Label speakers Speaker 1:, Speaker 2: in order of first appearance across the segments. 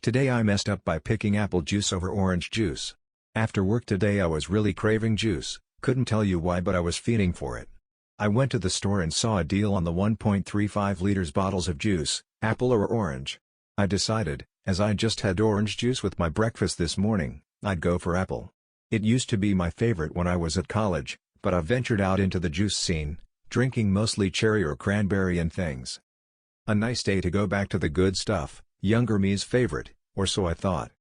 Speaker 1: Today I messed up by picking apple juice over orange juice. After work today I was really craving juice, couldn't tell you why but I was fiending for it. I went to the store and saw a deal on the 1.35 liters bottles of juice, apple or orange. I decided, as I just had orange juice with my breakfast this morning, I'd go for apple. It used to be my favorite when I was at college, but I've ventured out into the juice scene, drinking mostly cherry or cranberry and things. A nice day to go back to the good stuff, younger me's favorite, or so I thought.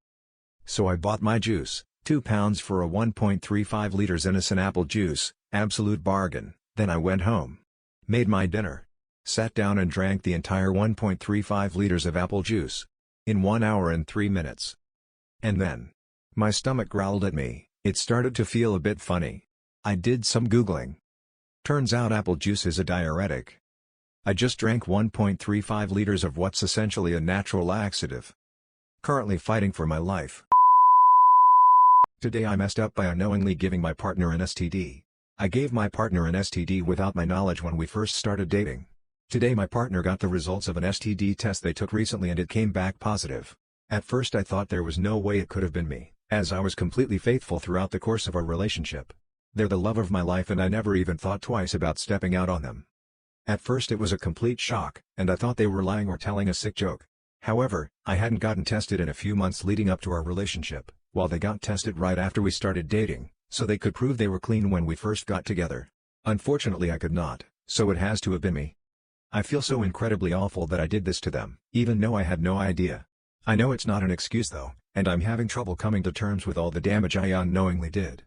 Speaker 1: So I bought my juice, £2 for a 1.35 liters innocent apple juice, absolute bargain. Then I went home. Made my dinner. Sat down and drank the entire 1.35 liters of apple juice. In 1 hour and 3 minutes. And then, my stomach growled at me, it started to feel a bit funny. I did some Googling. Turns out apple juice is a diuretic. I just drank 1.35 liters of what's essentially a natural laxative. Currently fighting for my life. Today I messed up by unknowingly giving my partner an STD. I gave my partner an STD without my knowledge when we first started dating. Today my partner got the results of an STD test they took recently and it came back positive. At first I thought there was no way it could have been me, as I was completely faithful throughout the course of our relationship. They're the love of my life and I never even thought twice about stepping out on them. At first it was a complete shock, and I thought they were lying or telling a sick joke. However, I hadn't gotten tested in a few months leading up to our relationship, while they got tested right after we started dating, so they could prove they were clean when we first got together. Unfortunately I could not, so it has to have been me. I feel so incredibly awful that I did this to them, even though I had no idea. I know it's not an excuse though, and I'm having trouble coming to terms with all the damage I unknowingly did.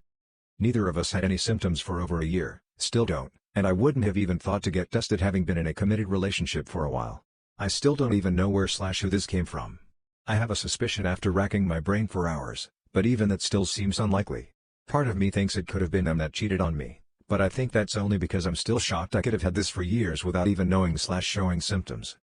Speaker 1: Neither of us had any symptoms for over a year, still don't, and I wouldn't have even thought to get tested having been in a committed relationship for a while. I still don't even know who this came from. I have a suspicion after racking my brain for hours, but even that still seems unlikely. Part of me thinks it could have been them that cheated on me, but I think that's only because I'm still shocked I could have had this for years without even knowing/showing symptoms.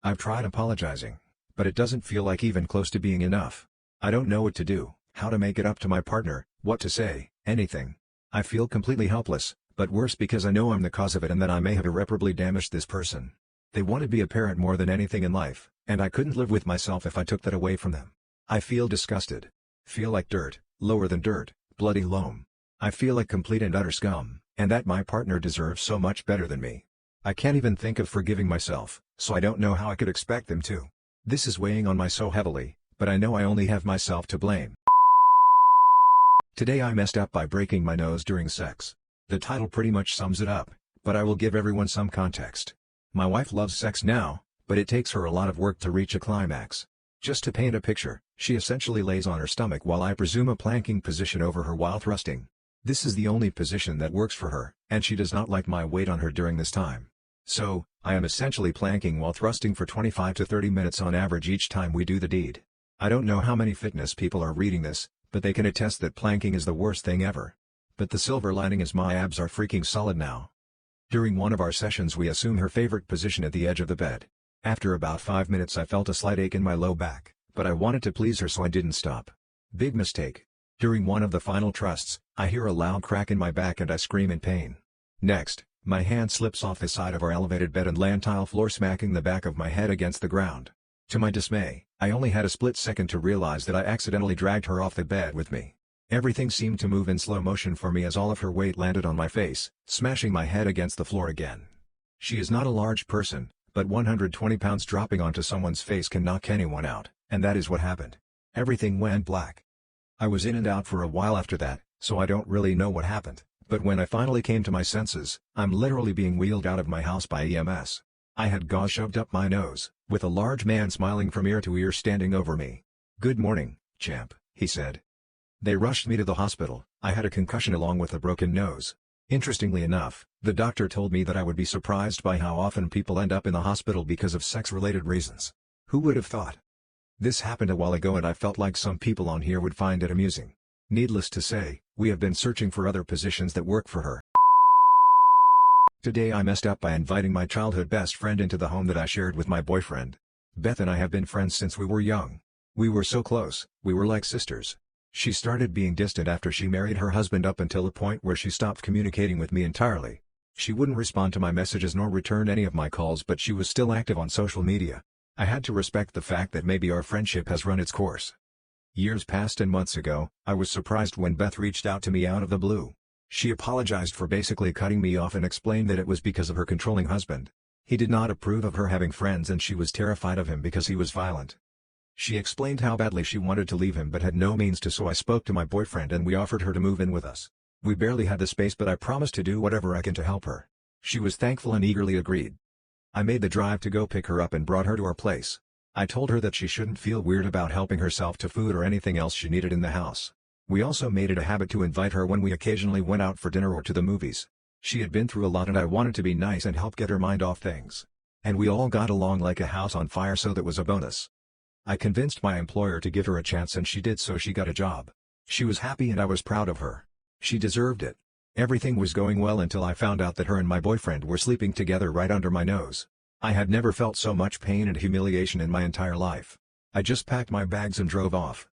Speaker 1: I've tried apologizing, but it doesn't feel like even close to being enough. I don't know what to do, how to make it up to my partner, what to say, anything. I feel completely helpless, but worse because I know I'm the cause of it and that I may have irreparably damaged this person. They want to be a parent more than anything in life, and I couldn't live with myself if I took that away from them. I feel disgusted. Feel like dirt, lower than dirt, bloody loam. I feel like complete and utter scum, and that my partner deserves so much better than me. I can't even think of forgiving myself, so I don't know how I could expect them to. This is weighing on me so heavily, but I know I only have myself to blame. Today I messed up by breaking my nose during sex. The title pretty much sums it up, but I will give everyone some context. My wife loves sex now, but it takes her a lot of work to reach a climax. Just to paint a picture, she essentially lays on her stomach while I presume a planking position over her while thrusting. This is the only position that works for her, and she does not like my weight on her during this time. So, I am essentially planking while thrusting for 25 to 30 minutes on average each time we do the deed. I don't know how many fitness people are reading this, but they can attest that planking is the worst thing ever. But the silver lining is my abs are freaking solid now. During one of our sessions we assumed her favorite position at the edge of the bed. After about 5 minutes I felt a slight ache in my low back, but I wanted to please her so I didn't stop. Big mistake. During one of the final thrusts, I hear a loud crack in my back and I scream in pain. Next, my hand slips off the side of our elevated bed and land tile floor, smacking the back of my head against the ground. To my dismay, I only had a split second to realize that I accidentally dragged her off the bed with me. Everything seemed to move in slow motion for me as all of her weight landed on my face, smashing my head against the floor again. She is not a large person, but 120 pounds dropping onto someone's face can knock anyone out, and that is what happened. Everything went black. I was in and out for a while after that, so I don't really know what happened, but when I finally came to my senses, I'm literally being wheeled out of my house by EMS. I had gauze shoved up my nose, with a large man smiling from ear to ear standing over me. "Good morning, champ," he said. They rushed me to the hospital. I had a concussion along with a broken nose. Interestingly enough, the doctor told me that I would be surprised by how often people end up in the hospital because of sex-related reasons. Who would have thought? This happened a while ago and I felt like some people on here would find it amusing. Needless to say, we have been searching for other positions that work for her. Today I messed up by inviting my childhood best friend into the home that I shared with my boyfriend. Beth and I have been friends since we were young. We were so close, we were like sisters. She started being distant after she married her husband up until a point where she stopped communicating with me entirely. She wouldn't respond to my messages nor return any of my calls, but she was still active on social media. I had to respect the fact that maybe our friendship has run its course. Years passed and months ago, I was surprised when Beth reached out to me out of the blue. She apologized for basically cutting me off and explained that it was because of her controlling husband. He did not approve of her having friends and she was terrified of him because he was violent. She explained how badly she wanted to leave him but had no means to, so I spoke to my boyfriend and we offered her to move in with us. We barely had the space but I promised to do whatever I can to help her. She was thankful and eagerly agreed. I made the drive to go pick her up and brought her to our place. I told her that she shouldn't feel weird about helping herself to food or anything else she needed in the house. We also made it a habit to invite her when we occasionally went out for dinner or to the movies. She had been through a lot and I wanted to be nice and help get her mind off things. And we all got along like a house on fire, so that was a bonus. I convinced my employer to give her a chance and she did, so she got a job. She was happy and I was proud of her. She deserved it. Everything was going well until I found out that her and my boyfriend were sleeping together right under my nose. I had never felt so much pain and humiliation in my entire life. I just packed my bags and drove off.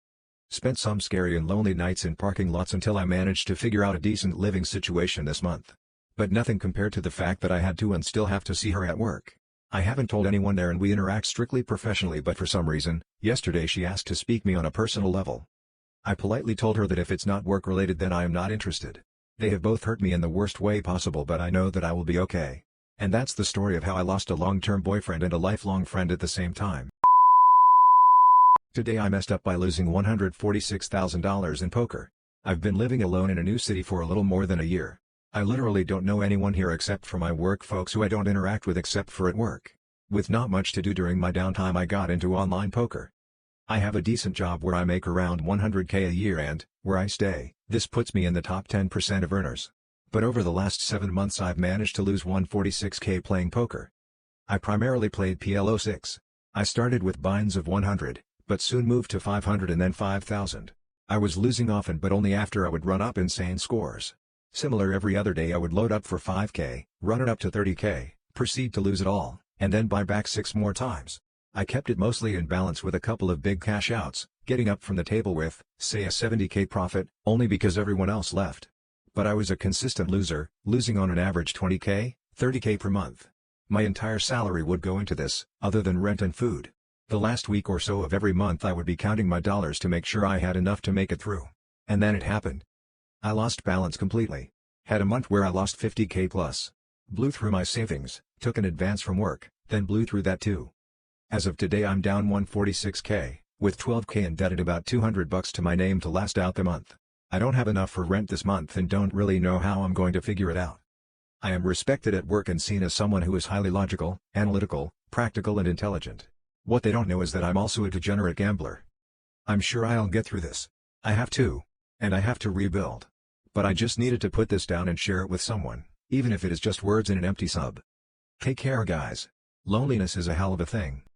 Speaker 1: Spent some scary and lonely nights in parking lots until I managed to figure out a decent living situation this month. But nothing compared to the fact that I had to and still have to see her at work. I haven't told anyone there and we interact strictly professionally, but for some reason, yesterday she asked to speak me on a personal level. I politely told her that if it's not work-related then I am not interested. They have both hurt me in the worst way possible, but I know that I will be okay. And that's the story of how I lost a long-term boyfriend and a lifelong friend at the same time. Today I messed up by losing $146,000 in poker. I've been living alone in a new city for a little more than a year. I literally don't know anyone here except for my work folks who I don't interact with except for at work. With not much to do during my downtime, I got into online poker. I have a decent job where I make around $100K a year and, where I stay, this puts me in the top 10% of earners. But over the last 7 months I've managed to lose $146K playing poker. I primarily played PLO6. I started with binds of 100, but soon moved to 500 and then 5,000. I was losing often, but only after I would run up insane scores. Similar every other day I would load up for 5K, run it up to 30K, proceed to lose it all, and then buy back 6 more times. I kept it mostly in balance with a couple of big cash outs, getting up from the table with, say, a 70K profit, only because everyone else left. But I was a consistent loser, losing on an average 20K, 30K per month. My entire salary would go into this, other than rent and food. The last week or so of every month I would be counting my dollars to make sure I had enough to make it through. And then it happened. I lost balance completely. Had a month where I lost 50K plus. Blew through my savings, took an advance from work, then blew through that too. As of today I'm down 146K, with 12K in debt and about $200 to my name to last out the month. I don't have enough for rent this month and don't really know how I'm going to figure it out. I am respected at work and seen as someone who is highly logical, analytical, practical and intelligent. What they don't know is that I'm also a degenerate gambler. I'm sure I'll get through this. I have to. And I have to rebuild. But I just needed to put this down and share it with someone, even if it is just words in an empty sub. Take care guys. Loneliness is a hell of a thing.